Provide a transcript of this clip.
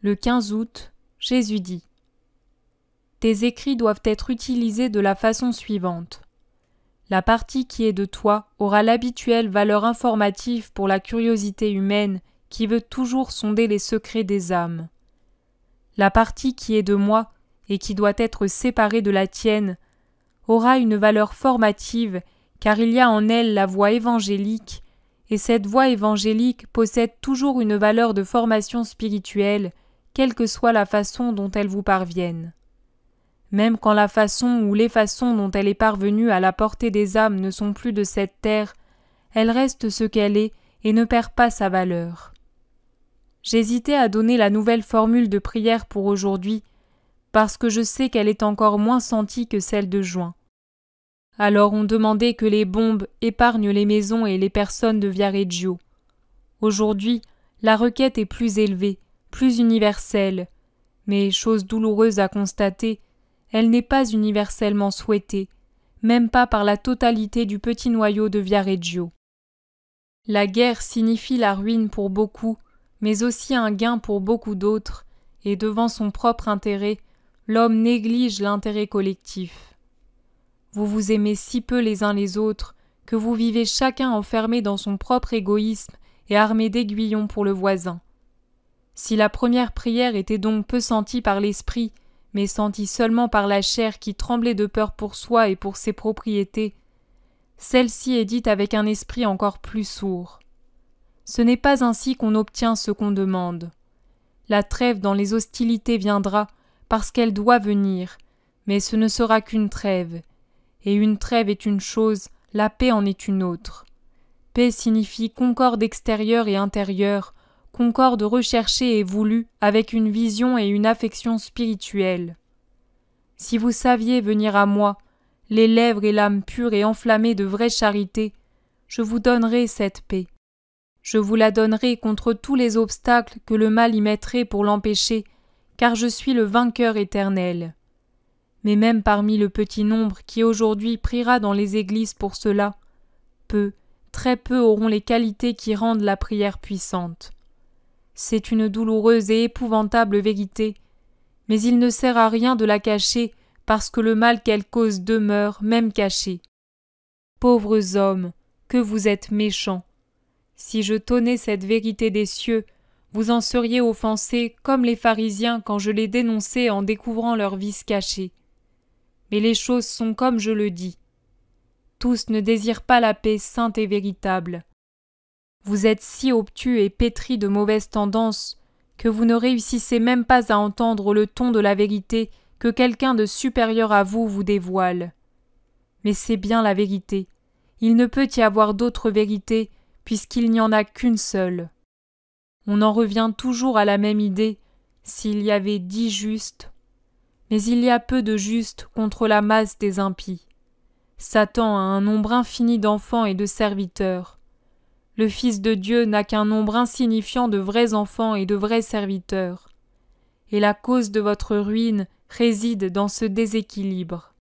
Le 15 août, Jésus dit : Tes écrits doivent être utilisés de la façon suivante. La partie qui est de toi aura l'habituelle valeur informative pour la curiosité humaine qui veut toujours sonder les secrets des âmes. La partie qui est de moi et qui doit être séparée de la tienne aura une valeur formative car il y a en elle la voie évangélique et cette voie évangélique possède toujours une valeur de formation spirituelle quelle que soit la façon dont elle vous parvienne. Même quand la façon ou les façons dont elle est parvenue à la portée des âmes ne sont plus de cette terre, elle reste ce qu'elle est et ne perd pas sa valeur. J'hésitais à donner la nouvelle formule de prière pour aujourd'hui, parce que je sais qu'elle est encore moins sentie que celle de juin. Alors on demandait que les bombes épargnent les maisons et les personnes de Viareggio. Aujourd'hui, la requête est plus élevée, plus universelle, mais chose douloureuse à constater, elle n'est pas universellement souhaitée, même pas par la totalité du petit noyau de Viareggio. La guerre signifie la ruine pour beaucoup, mais aussi un gain pour beaucoup d'autres, et devant son propre intérêt, l'homme néglige l'intérêt collectif. Vous vous aimez si peu les uns les autres que vous vivez chacun enfermé dans son propre égoïsme et armé d'aiguillons pour le voisin. Si la première prière était donc peu sentie par l'esprit, mais sentie seulement par la chair qui tremblait de peur pour soi et pour ses propriétés, celle-ci est dite avec un esprit encore plus sourd. Ce n'est pas ainsi qu'on obtient ce qu'on demande. La trêve dans les hostilités viendra parce qu'elle doit venir, mais ce ne sera qu'une trêve. Et une trêve est une chose, la paix en est une autre. Paix signifie concorde extérieure et intérieure, concorde recherchée et voulue avec une vision et une affection spirituelle. Si vous saviez venir à moi, les lèvres et l'âme pure et enflammée de vraie charité, je vous donnerai cette paix. Je vous la donnerai contre tous les obstacles que le mal y mettrait pour l'empêcher, car je suis le vainqueur éternel. Mais même parmi le petit nombre qui aujourd'hui priera dans les églises pour cela, peu, très peu auront les qualités qui rendent la prière puissante. C'est une douloureuse et épouvantable vérité, mais il ne sert à rien de la cacher parce que le mal qu'elle cause demeure, même caché. Pauvres hommes, que vous êtes méchants! Si je tonnais cette vérité des cieux, vous en seriez offensés comme les pharisiens quand je les dénonçais en découvrant leurs vices cachés. Mais les choses sont comme je le dis. Tous ne désirent pas la paix sainte et véritable. Vous êtes si obtus et pétris de mauvaises tendances que vous ne réussissez même pas à entendre le ton de la vérité que quelqu'un de supérieur à vous vous dévoile. Mais c'est bien la vérité. Il ne peut y avoir d'autre vérité puisqu'il n'y en a qu'une seule. On en revient toujours à la même idée, s'il y avait 10 justes. Mais il y a peu de justes contre la masse des impies. Satan a un nombre infini d'enfants et de serviteurs. Le Fils de Dieu n'a qu'un nombre insignifiant de vrais enfants et de vrais serviteurs. Et la cause de votre ruine réside dans ce déséquilibre.